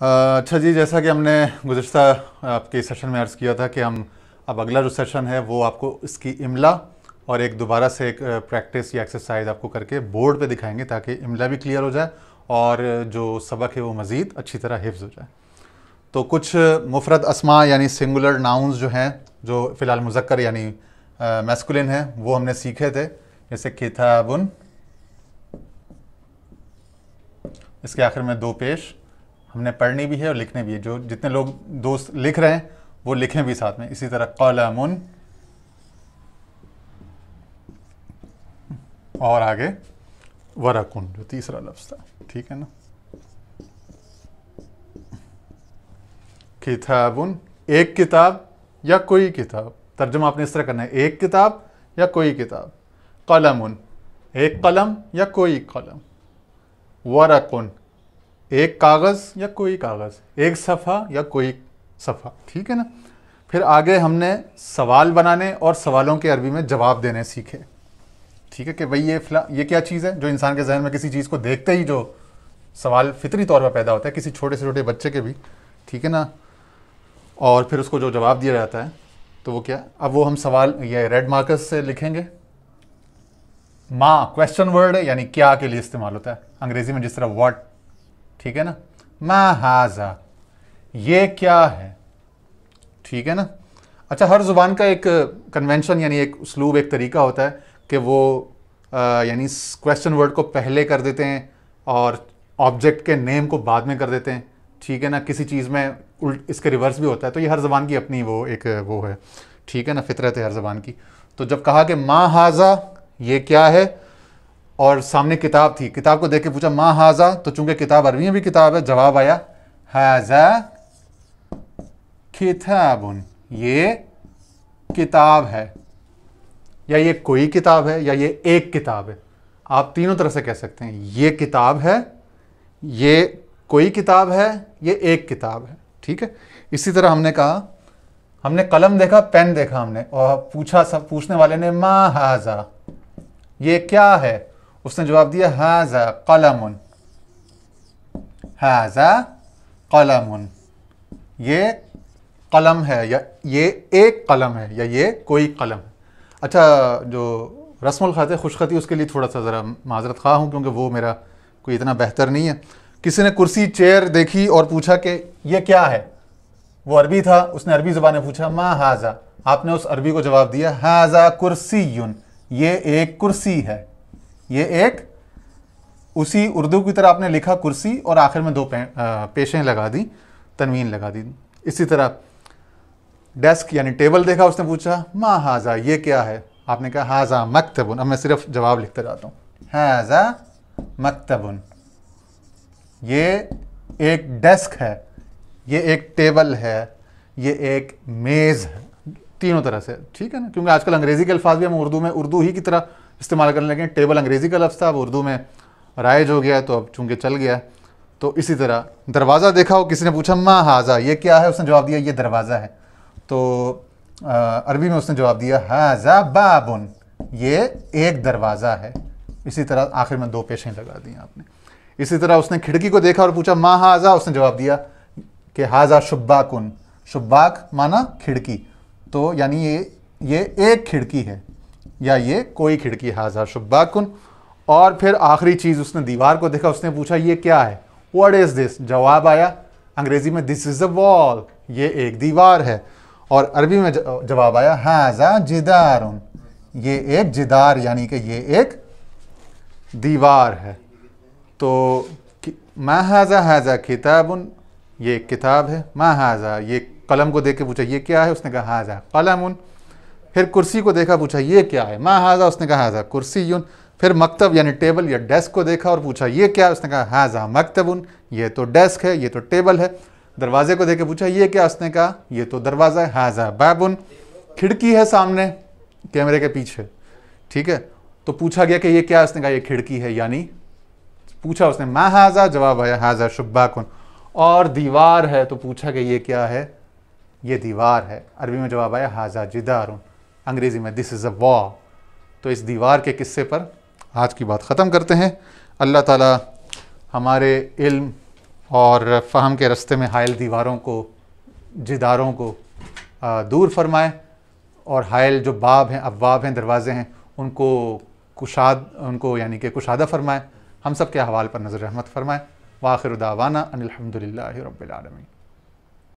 अच्छा जी, जैसा कि हमने गुज़िश्ता आपके सेशन में अर्ज़ किया था कि हम अब अगला जो सेशन है वो आपको इसकी इमला और एक दोबारा से एक प्रैक्टिस या एक्सरसाइज आपको करके बोर्ड पे दिखाएंगे ताकि इमला भी क्लियर हो जाए और जो सबक है वो मज़ीद अच्छी तरह हिफ्ज़ हो जाए। तो कुछ मुफरद अस्मा यानी सिंगुलर नाउन्स जो हैं, जो फ़िलहाल मुज़क्कर यानी मैस्कुलिन है, वो हमने सीखे थे। जैसे किताबुन, इसके आखिर में दो पेश हमने पढ़नी भी है और लिखने भी है। जो जितने लोग दोस्त लिख रहे हैं वो लिखें भी साथ में। इसी तरह कलमुन और आगे वरकुन जो तीसरा लफ्ज़ था, ठीक है ना। किताबुन एक किताब या कोई किताब, तर्जुमा आपने इस तरह करना है, एक किताब या कोई किताब। कलमुन एक कलम या कोई कलम। वरकुन एक कागज़ या कोई कागज़, एक सफ़ा या कोई सफ़ा, ठीक है ना। फिर आगे हमने सवाल बनाने और सवालों के अरबी में जवाब देने सीखे, ठीक है, कि भाई ये क्या चीज़ है, जो इंसान के जहन में किसी चीज़ को देखते ही जो सवाल फितरी तौर पर पैदा होता है, किसी छोटे से छोटे बच्चे के भी, ठीक है ना। और फिर उसको जो जवाब दिया जाता है तो वो क्या, अब वो हम सवाल ये रेड मार्कर्स से लिखेंगे। माँ क्वेश्चन वर्ड है, यानी क्या के लिए इस्तेमाल होता है अंग्रेज़ी में, जिस तरह व्हाट, ठीक है ना। मा हाजा ये क्या है, ठीक है ना। अच्छा, हर ज़ुबान का एक कन्वेंशन यानी एक उसलूब, एक तरीका होता है कि वो यानी क्वेश्चन वर्ड को पहले कर देते हैं और ऑब्जेक्ट के नेम को बाद में कर देते हैं, ठीक है ना। किसी चीज़ में इसके रिवर्स भी होता है। तो ये हर ज़बान की अपनी वो एक वो है, ठीक है ना, फितरत है हर ज़बान की। तो जब कहा कि मा हाजा ये क्या है और सामने किताब थी, किताब को देख के पूछा मा हाजा, तो चूंकि किताब अरबी में भी किताब है, जवाब आया हाजा किताबुन, ये किताब है, या ये कोई किताब है, या ये एक किताब है। आप तीनों तरह से कह सकते हैं, ये किताब है, ये कोई किताब है, ये एक किताब है, ठीक है। इसी तरह हमने कहा, हमने कलम देखा, पेन देखा हमने, और पूछा, सब पूछने वाले ने मा हाजा ये क्या है, उसने जवाब दिया हाजा कलमुन, हाजा कलमुन, ये कलम है, या ये एक कलम है, या ये कोई कलम है। अच्छा, जो रस्मुल ख़त खुशखती उसके लिए थोड़ा सा ज़रा माजरत ख़्वाह हूँ, क्योंकि वो मेरा कोई इतना बेहतर नहीं है। किसी ने कुर्सी चेयर देखी और पूछा कि ये क्या है, वो अरबी था, उसने अरबी ज़ुबान में पूछा मा हाजा, आपने उस अरबी को जवाब दिया हाजा कुर्सीयुन, ये एक कुर्सी है, ये एक, उसी उर्दू की तरह आपने लिखा कुर्सी और आखिर में दो पेशें लगा दी, तनवीन लगा दी। इसी तरह डेस्क यानी टेबल देखा, उसने पूछा मा हाजा ये क्या है, आपने कहा हाजा मकतबुन। अब मैं सिर्फ जवाब लिखते जाता हूँ, हाजा मकतबुन, ये एक डेस्क है, ये एक टेबल है, ये एक मेज़ है। तीनों तरह से, ठीक है ना, क्योंकि आजकल अंग्रेज़ी के अल्फाज भी हम उर्दू में उर्दू ही की तरह इस्तेमाल करने लगे। टेबल अंग्रेज़ी का लफ्ज़ था, अब उर्दू में राइज हो गया, तो अब चूँकि चल गया। तो इसी तरह दरवाज़ा देखा हो, किसी ने पूछा मा हाजा ये क्या है, उसने जवाब दिया ये दरवाज़ा है, तो अरबी में उसने जवाब दिया हाजा बाबुन, ये एक दरवाज़ा है। इसी तरह आखिर में दो पेशें लगा दी आपने। इसी तरह उसने खिड़की को देखा और पूछा मा हाजा, उसने जवाब दिया कि हाजा शुब्बाकुन, शुब्बाक माना खिड़की, तो यानी ये एक खिड़की है, या ये कोई खिड़की, हाजा शुब्बाकुन। और फिर आखिरी चीज़, उसने दीवार को देखा, उसने पूछा ये क्या है, व्हाट इज़ दिस, जवाब आया अंग्रेज़ी में दिस इज़ अ वॉल, ये एक दीवार है, और अरबी में जवाब आया हाजा जिदारुन, ये एक जिदार यानी कि ये एक दीवार है। तो मा हाजा हाजा किताबुन, ये एक किताब है। मा हाजा ये कलम को देख के पूछा ये क्या है, उसने कहा हाजा कलमुन। फिर कुर्सी को देखा, पूछा ये क्या है, मा हाजा, उसने कहा हाजा कुर्सीयुन। फिर मकतब यानी टेबल या डेस्क को देखा और पूछा ये क्या है, उसने कहा हाजा मकतबुन, ये तो डेस्क है, ये तो टेबल है। दरवाजे को देख के पूछा ये क्या, उसने कहा ये तो दरवाज़ा है, हाजा बाबुन। खिड़की है सामने कैमरे के पीछे, ठीक है, तो पूछा गया कि ये क्या, उसने कहा ये खिड़की है, यानी पूछा उसने मा हाजा, जवाब आया हाजा शुब्बाकुन। और दीवार है, तो पूछा कि ये क्या है, ये दीवार है, अरबी में जवाब आया हाजा जिदारुन, अंग्रेज़ी में दिस इज़ अ वॉल। तो इस दीवार के किस्से पर आज की बात ख़त्म करते हैं। अल्लाह ताला हमारे इल्म और फ़हम के रस्ते में हायल दीवारों को, जिदारों को दूर फरमाए, और हायल जो बाब हैं, अबवाब हैं, दरवाज़े हैं, उनको यानी कि कुशादा फरमाए। हम सब के अहवाल पर नज़र रहमत फरमाए। व आखिर दावाना अनिल हम्दुलिल्लाहि रब्बिल आलमीन।